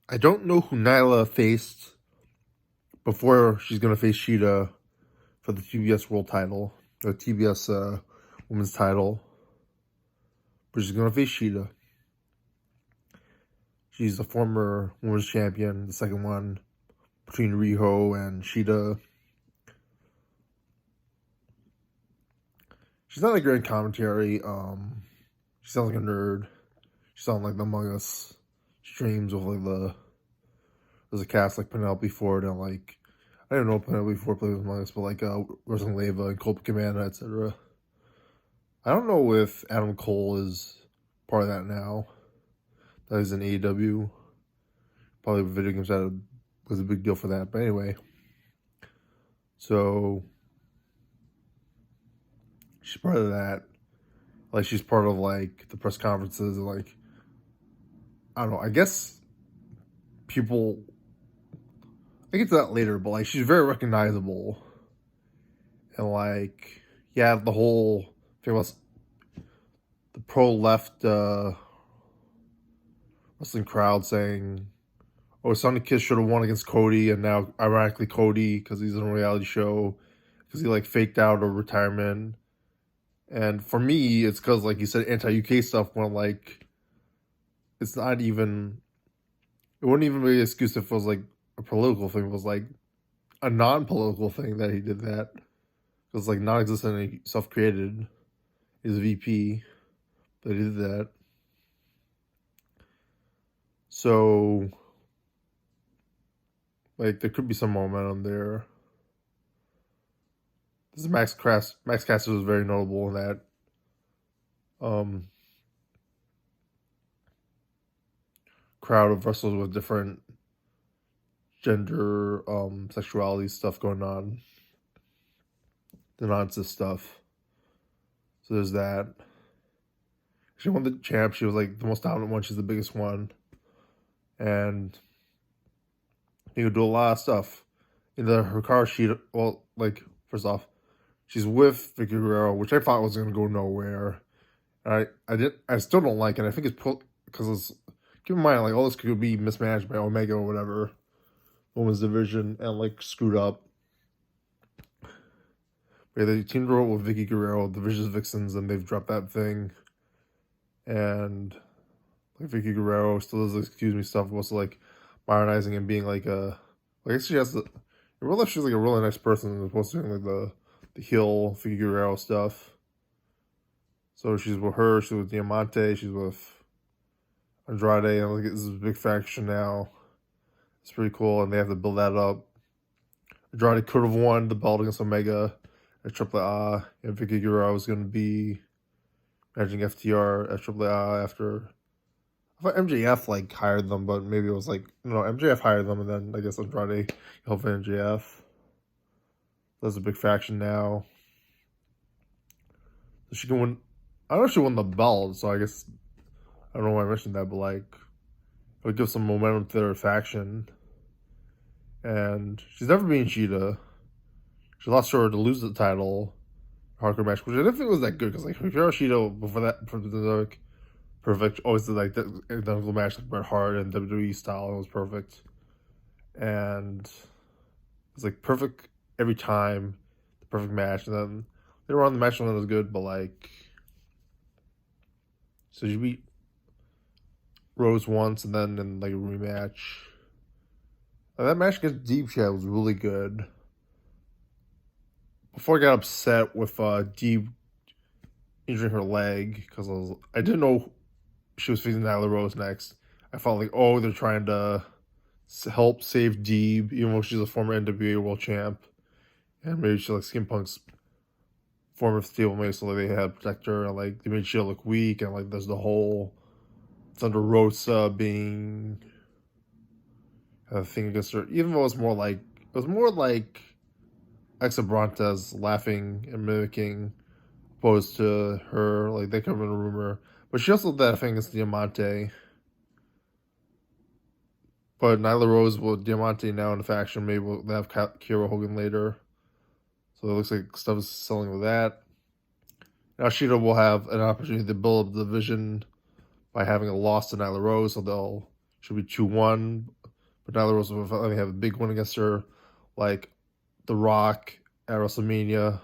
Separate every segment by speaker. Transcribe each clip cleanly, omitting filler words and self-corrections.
Speaker 1: I don't know who Nyla faced before she's going to face Shida for the TBS World title, or TBS Women's title. But she's going to face Shida. She's the former Women's Champion, the second one between Riho and Shida. She's not a great commentary. She sounds like a nerd. She sounds like the Among Us streams with there's a cast like Penelope Ford and like I don't know Penelope Ford plays Among Us, but like Rosalyn Leva and Colt Commander, etc. I don't know if Adam Cole is part of that now. That is in AEW. Probably video games that was a big deal for that. But anyway, so she's part of that. Like she's part of like the press conferences and like I don't know. I guess people. I get to that later, but like she's very recognizable, and like yeah, the whole thing about the pro left wrestling crowd saying, "Oh, Sonny Kiss should have won against Cody," and now ironically Cody because he's in a reality show because he like faked out a retirement. And for me, it's because like you said anti-UK stuff when like it's not even it wouldn't even be an excuse if it was like a political thing. It was like a non-political thing that he did that. It was like non-existent and self-created. He's a VP, but he did that. So like there could be some momentum there. This is Max Caster was very notable in that. Um, Crowd of wrestlers with different gender, sexuality stuff going on. The nonsense stuff. So there's that. She won the champ. She was like the most dominant one. She's the biggest one. And you could do a lot of stuff. In the Hikaru Shida, well, like, first off, she's with Vicky Guerrero, which I thought was going to go nowhere. And I still don't like it. I think it's because it's, keep in mind, like, all this could be mismanaged by Omega or whatever, women's division, and, like, screwed up. But they teamed her up with Vicky Guerrero, the Vicious Vixens, and they've dropped that thing. And, like, Vicky Guerrero still does, excuse me, stuff, also, like, modernizing and being, like, I guess she has the, in real life, she's, like, a really nice person as opposed to doing, like, the heel Vicky Guerrero stuff. So she's with her, she's with Diamante, she's with Andrade, and like, this is a big faction now. It's pretty cool, and they have to build that up. Andrade could have won the belt against Omega at Triple A, and Vicky Guerrero was going to be managing FTR at Triple A after. I thought MJF like hired them, but maybe it was like no, MJF hired them, and then I guess Andrade helped MJF. That's a big faction now. So she can win. I don't know if she won the belt, so I guess I don't know why I mentioned that, but like it would give some momentum to their faction. And she's never been Shida. She lost her to lose the title hardcore match, which I didn't think was that good because like Hikaru Shida before that from the like perfect always did like the identical match like Bret Hart and WWE style. It was perfect, and it's like perfect every time, the perfect match. And then later on the match one was good, but like so she beat Rose once, and then in like a rematch. And that match against Deep Chat was really good. Before I got upset with Deep injuring her leg because I didn't know she was facing Nyla Rose next. I felt like they're trying to help save Deeb even though she's a former NWA World Champ, and maybe she's like Skin Punk's former stablemate, so like, they had to protect her and like they made she look weak, and like there's the whole Thunder Rosa being a thing against her, even though it was more like Exa Brontes laughing and mimicking opposed to her. Like they come in a rumor, but she also did that thing against Diamante. But Nyla Rose with Diamante now in the faction. Maybe we'll have Kira Hogan later. So it looks like stuff is selling with that. Now Shida will have an opportunity to build up the division by having a loss to Nyla Rose. So should be 2-1, but Nyla Rose will finally have a big win against her, like The Rock at WrestleMania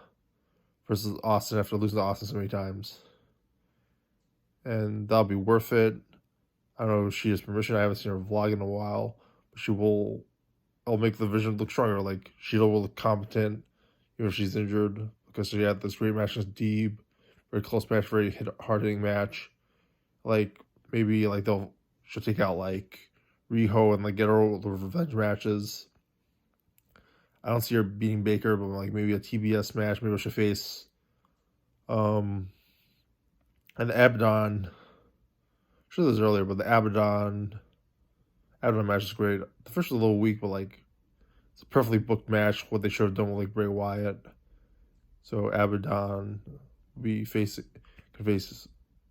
Speaker 1: versus Austin after losing to Austin so many times. And that'll be worth it. I don't know if she has permission. I haven't seen her vlog in a while, but I'll make the division look stronger. Like, Sheila will look competent, even if she's injured, because she had this great match against Deeb, very close match, very hard-hitting match. Like, maybe like she'll take out like Riho and like get her the revenge matches. I don't see her beating Baker, but like maybe a TBS match. Maybe she'll face and Abaddon. I'm sure this was earlier, but the Abaddon match is great. The first was a little weak, but like it's a perfectly booked match. What they should have done with like Bray Wyatt. So Abaddon can face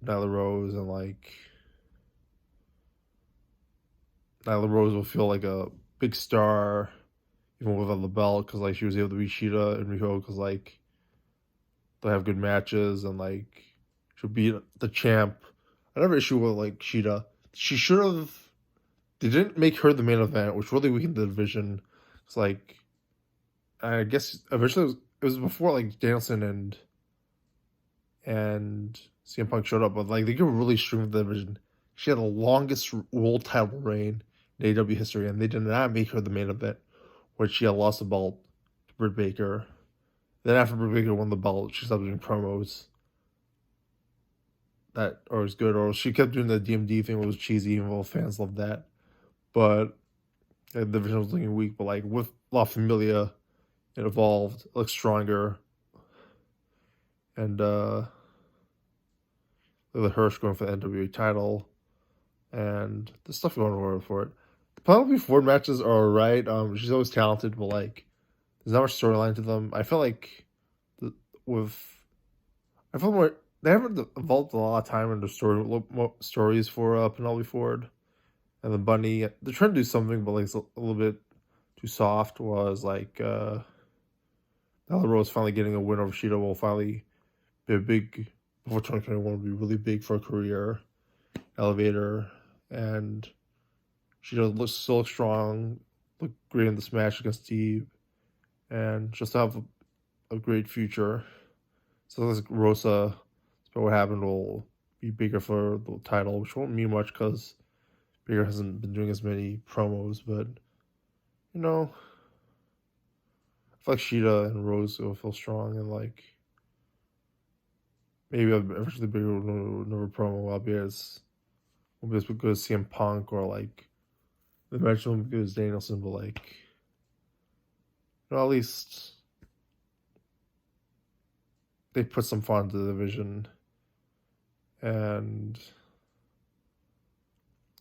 Speaker 1: Nyla Rose, and like Nyla Rose will feel like a big star even without the belt, because like she was able to beat Shida and Riho, because like they'll have good matches, and like she'll beat the champ. I have an issue with like Shida. She should have. They didn't make her the main event, which really weakened the division. It's like, I guess eventually it was before like Danielson and CM Punk showed up, but like they could really stream the division. She had the longest world title reign in AEW history, and they did not make her the main event, which she had lost the belt to Britt Baker. Then after Britt Baker won the belt, she stopped doing promos that are as good, or she kept doing the DMD thing, which was cheesy, even though fans loved that. But the division was looking weak, but like with La Familia, it evolved, it looked stronger. And Lily Hirsch going for the NWA title, and the stuff going on for it. The Penelope Ford matches are alright. She's always talented, but like there's not much storyline to them. I feel like more they haven't involved a lot of time in the stories for Penelope Ford and the Bunny. They're trying to do something, but like it's a little bit too soft. Was like Nyla Rose finally getting a win over Shida will finally be a big, before 2021 will be really big for a career elevator, and Shida still look strong, look great in this match against Steve, and just have a great future. So like Rosa, what happened, will be bigger for the title, which won't mean much because Baker hasn't been doing as many promos, but you know, I feel like Shida and Rose will feel strong, and like maybe eventually Baker will never promo won't be as good as CM Punk, or like the match won't be good as Danielson, but like at least they put some fun into the division. And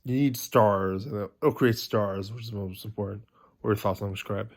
Speaker 1: you need stars, and it'll create stars, which is the most important. What are your thoughts on subscribe?